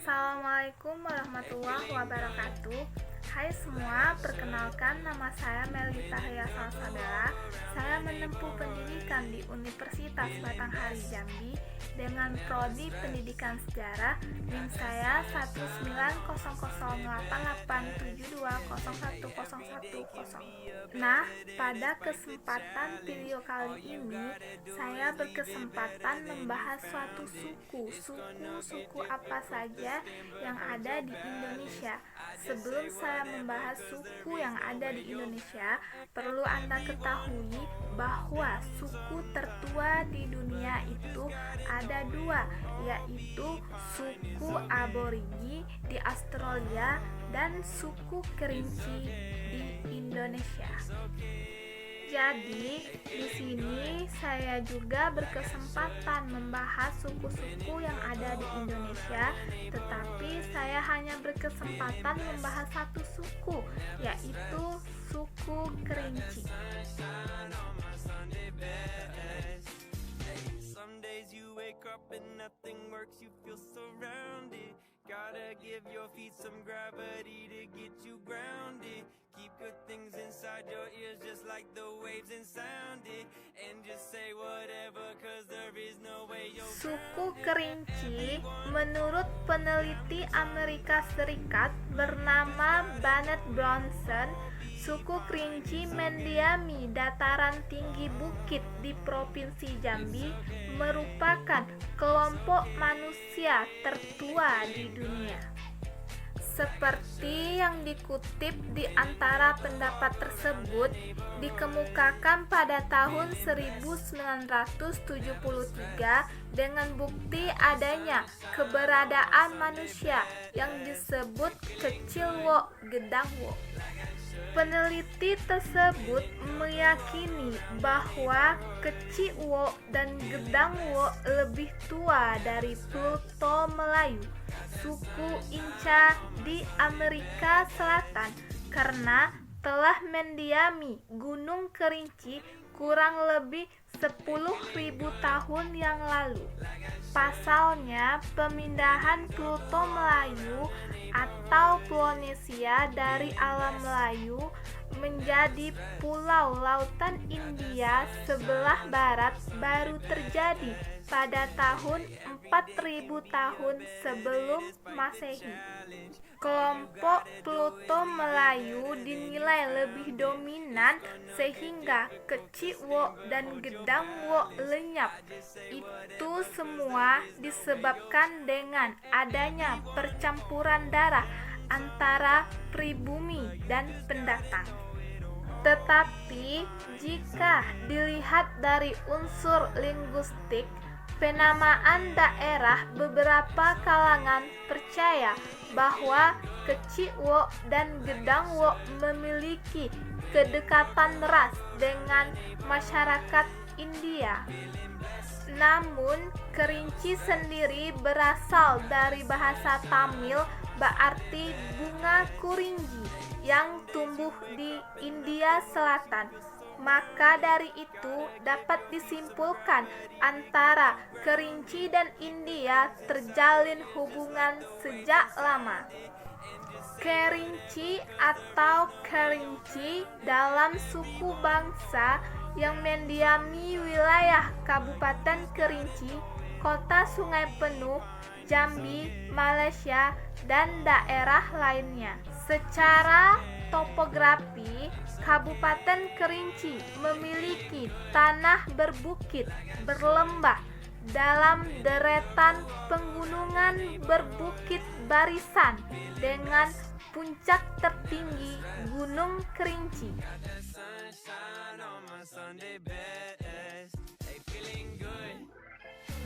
Assalamualaikum warahmatullahi wabarakatuh. Hai semua, perkenalkan nama saya Melita Hyasa Sabella. Saya menempuh pendidikan di Universitas Batanghari Jambi dengan prodi Pendidikan Sejarah. NIM saya 1900887201010. Nah, pada kesempatan video kali ini saya berkesempatan membahas suatu suku apa saja yang ada di Indonesia. Sebelum saya membahas suku yang ada di Indonesia, perlu Anda ketahui bahwa suku tertua di dunia itu ada dua, yaitu suku Aborigi di Australia dan suku Kerinci di Indonesia. Jadi, di sini saya juga berkesempatan membahas suku-suku yang ada di Indonesia, tetapi saya hanya berkesempatan membahas satu suku, yaitu suku Kerinci. Gotta give your feet some gravity to get you grounded. Keep good things inside your ears just like the waves and sound it. And just say whatever cause there is no way you'll Suku Kerinci menurut peneliti Amerika Serikat bernama Bennett Bronson, suku Kerinci mendiami dataran tinggi bukit di Provinsi Jambi, merupakan kelompok manusia tertua di dunia. Seperti yang dikutip di antara pendapat tersebut, dikemukakan pada tahun 1973 dengan bukti adanya keberadaan manusia yang disebut Kecilwo Gedangwo. Peneliti tersebut meyakini bahwa Kecilwo dan Gedangwo lebih tua dari Pluto Melayu, suku Inca di Amerika Selatan, karena telah mendiami Gunung Kerinci kurang lebih 10.000 tahun yang lalu. Pasalnya, pemindahan Pluto Melayu atau Polynesia dari alam Melayu menjadi Pulau Lautan India sebelah barat baru terjadi pada tahun 4.000 tahun sebelum Masehi. Kelompok Pluto Melayu dinilai lebih dominan sehingga Kecilwo dan Gedangwo lenyap. Itu semua disebabkan dengan adanya percampuran darah antara pribumi dan pendatang. Tetapi jika dilihat dari unsur linguistik, penamaan daerah, beberapa kalangan percaya bahwa Kecilwo dan Gedangwo memiliki kedekatan ras dengan masyarakat India. Namun, Kerinci sendiri berasal dari bahasa Tamil berarti bunga kurinji yang tumbuh di India Selatan. Maka dari itu dapat disimpulkan antara Kerinci dan India terjalin hubungan sejak lama. Kerinci atau Kerinci dalam suku bangsa yang mendiami wilayah Kabupaten Kerinci, Kota Sungai Penuh, Jambi, Malaysia, dan daerah lainnya. Secara topografi, Kabupaten Kerinci memiliki tanah berbukit, berlembah, dalam deretan pegunungan berbukit barisan dengan puncak tertinggi Gunung Kerinci.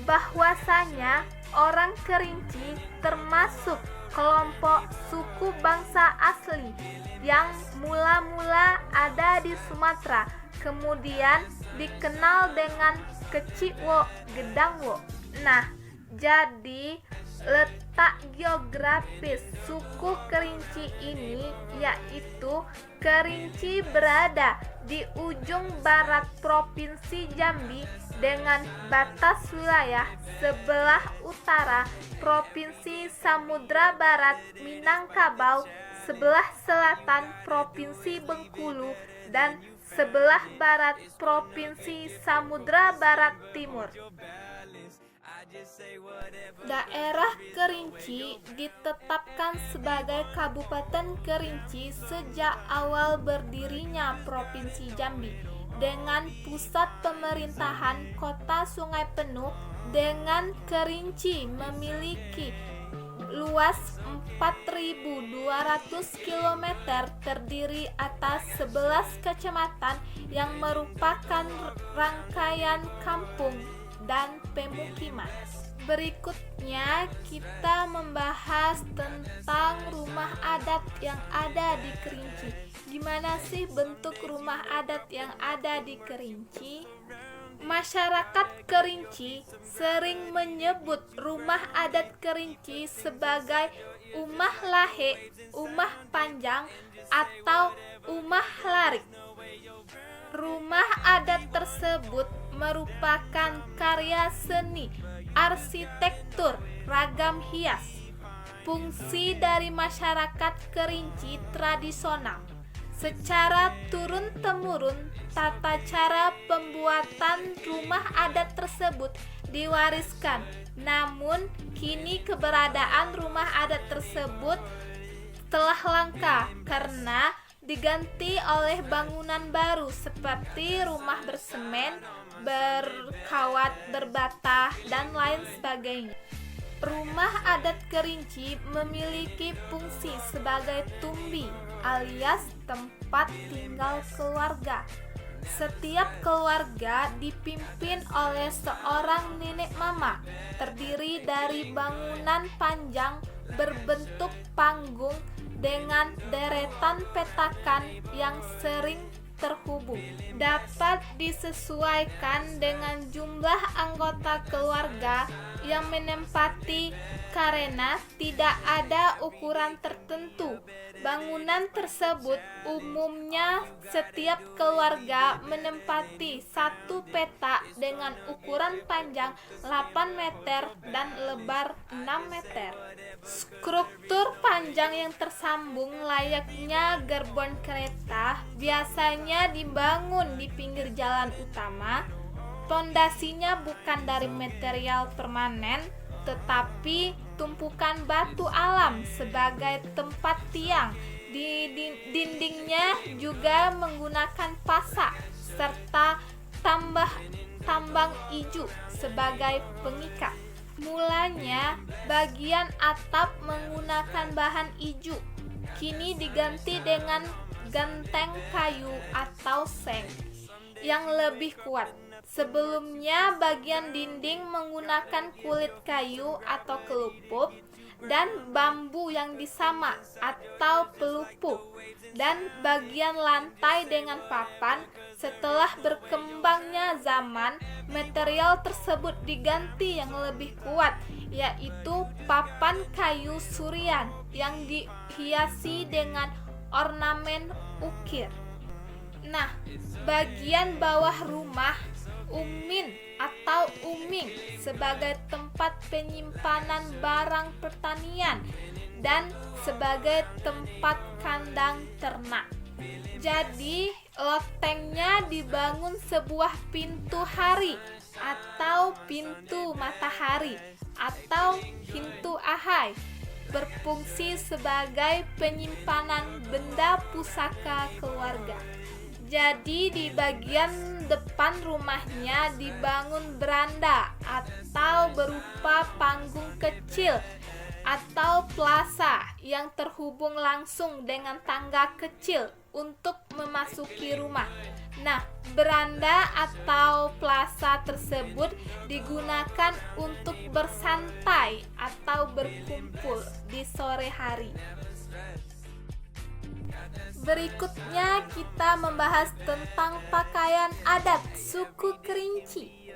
Bahwasanya orang Kerinci termasuk kelompok suku bangsa asli yang mula-mula ada di Sumatera, kemudian dikenal dengan Kecilwo Gedangwo. Nah, jadi letak geografis suku Kerinci ini yaitu Kerinci berada di ujung barat Provinsi Jambi dengan batas wilayah sebelah utara Provinsi Samudra Barat Minangkabau, sebelah selatan Provinsi Bengkulu, dan sebelah barat Provinsi Samudra Barat Timur. Daerah Kerinci ditetapkan sebagai Kabupaten Kerinci sejak awal berdirinya Provinsi Jambi, dengan pusat pemerintahan Kota Sungai Penuh, dengan Kerinci memiliki luas 4.200 km, terdiri atas 11 kecamatan yang merupakan rangkaian kampung dan pemukiman. Berikutnya kita membahas tentang rumah adat yang ada di Kerinci. Gimana sih bentuk rumah adat yang ada di Kerinci? Masyarakat Kerinci sering menyebut rumah adat Kerinci sebagai umah lahe, umah panjang, atau umah larik. Rumah adat tersebut merupakan karya seni, arsitektur, ragam hias. Fungsi dari masyarakat Kerinci tradisional. Secara turun-temurun, tata cara pembuatan rumah adat tersebut diwariskan. Namun, kini keberadaan rumah adat tersebut telah langka karena diganti oleh bangunan baru seperti rumah bersemen, berkawat, berbata, dan lain sebagainya. Rumah adat Kerinci memiliki fungsi sebagai tumbi alias tempat tinggal keluarga. Setiap keluarga dipimpin oleh seorang nenek mama, terdiri dari bangunan panjang berbentuk panggung dengan deretan petakan yang sering terhubung. Dapat disesuaikan dengan jumlah anggota keluarga yang menempati karena tidak ada ukuran tertentu. Bangunan tersebut umumnya setiap keluarga menempati satu petak dengan ukuran panjang 8 meter dan lebar 6 meter. Struktur panjang yang tersambung layaknya gerbong kereta biasanya dibangun di pinggir jalan utama. Pondasinya bukan dari material permanen, tetapi tumpukan batu alam sebagai tempat tiang. Di dindingnya juga menggunakan pasak serta tambang ijuk sebagai pengikat. Mulanya bagian atap menggunakan bahan ijuk, kini diganti dengan genteng kayu atau seng yang lebih kuat. Sebelumnya bagian dinding menggunakan kulit kayu atau kelupup dan bambu yang disamak atau pelupup, dan bagian lantai dengan papan. Setelah berkembangnya zaman, material tersebut diganti yang lebih kuat, yaitu papan kayu surian yang dihiasi dengan ornamen ukir. Nah, bagian bawah rumah umin atau uming sebagai tempat penyimpanan barang pertanian dan sebagai tempat kandang ternak. Jadi, lotengnya dibangun sebuah pintu hari atau pintu matahari atau pintu ahai, berfungsi sebagai penyimpanan benda pusaka keluarga. Jadi di bagian depan rumahnya dibangun beranda atau berupa panggung kecil atau plaza yang terhubung langsung dengan tangga kecil untuk memasuki rumah. Nah, beranda atau plaza tersebut digunakan untuk bersantai atau berkumpul di sore hari. Berikutnya kita membahas tentang pakaian adat suku Kerinci.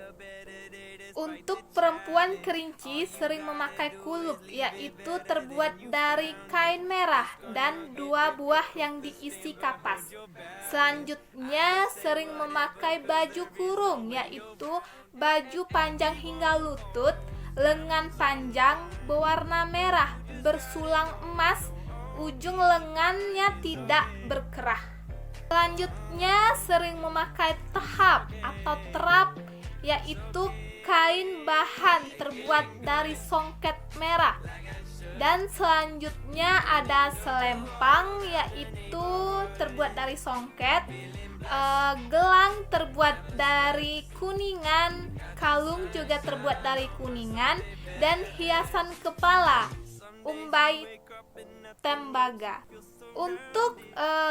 Untuk perempuan kerinci sering memakai kuluk, yaitu terbuat dari kain merah dan 2 buah yang diisi kapas. Selanjutnya sering memakai baju kurung, yaitu baju panjang hingga lutut, lengan panjang berwarna merah bersulang emas, ujung lengannya tidak berkerah. Selanjutnya sering memakai tahap atau terap, yaitu kain bahan terbuat dari songket merah. Dan selanjutnya ada selempang, yaitu terbuat dari songket, gelang terbuat dari kuningan, kalung juga terbuat dari kuningan, dan hiasan kepala umbai tembaga. Untuk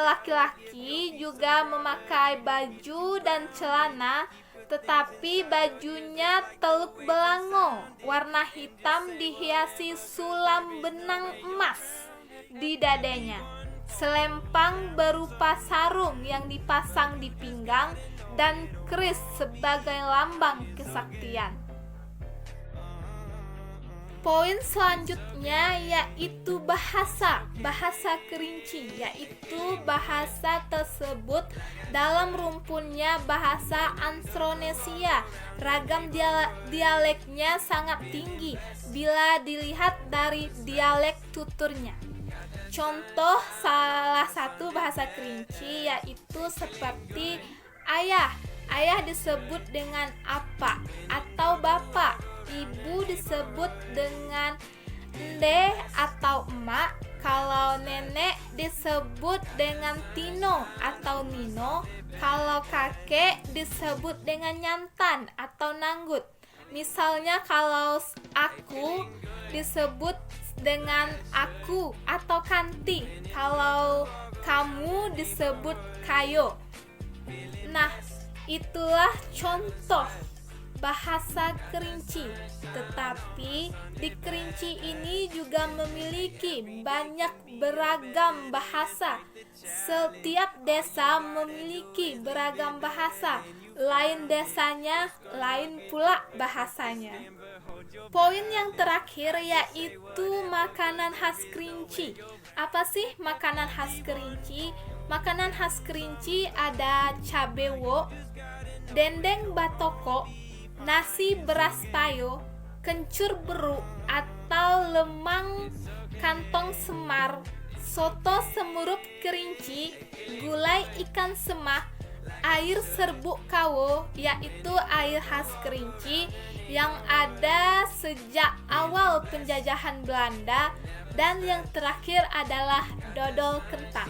laki-laki juga memakai baju dan celana, tetapi bajunya teluk belango warna hitam dihiasi sulam benang emas di dadanya. Selempang berupa sarung yang dipasang di pinggang dan keris sebagai lambang kesaktian. Poin selanjutnya yaitu bahasa kerinci, yaitu bahasa tersebut dalam rumpunnya bahasa Austronesia. Ragam dialeknya sangat tinggi bila dilihat dari dialek tuturnya. Contoh salah satu bahasa kerinci yaitu seperti ayah disebut dengan apa atau bapak. Ibu disebut dengan ende atau emak. Kalau nenek disebut dengan tino atau nino. Kalau kakek disebut dengan nyantan atau nanggut. Misalnya kalau aku disebut dengan aku atau kanti. Kalau kamu disebut kayo. Nah, itulah contoh bahasa kerinci. Tetapi di kerinci ini juga memiliki banyak beragam bahasa. Setiap desa memiliki beragam bahasa. Lain desanya, lain pula bahasanya. Poin yang terakhir yaitu makanan khas kerinci. Apa sih makanan khas kerinci? Makanan khas kerinci ada cabewo, dendeng batoko, nasi beras payo, kencur beru atau lemang kantong semar, soto semurup kerinci, gulai ikan semah, air serbuk kawo, yaitu air khas kerinci yang ada sejak awal penjajahan Belanda, dan yang terakhir adalah dodol kentang.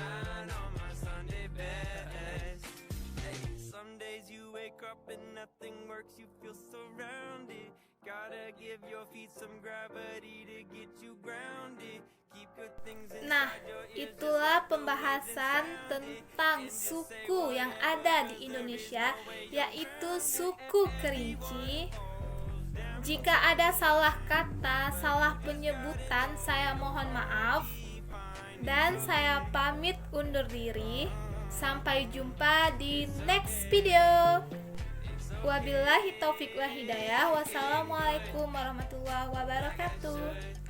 Nah, itulah pembahasan tentang suku yang ada di Indonesia, yaitu suku kerinci. Jika ada salah kata, salah penyebutan, saya mohon maaf. Dan saya pamit undur diri. Sampai jumpa di next video. Wabillahi taufik wa hidayah. Wassalamualaikum warahmatullahi wabarakatuh.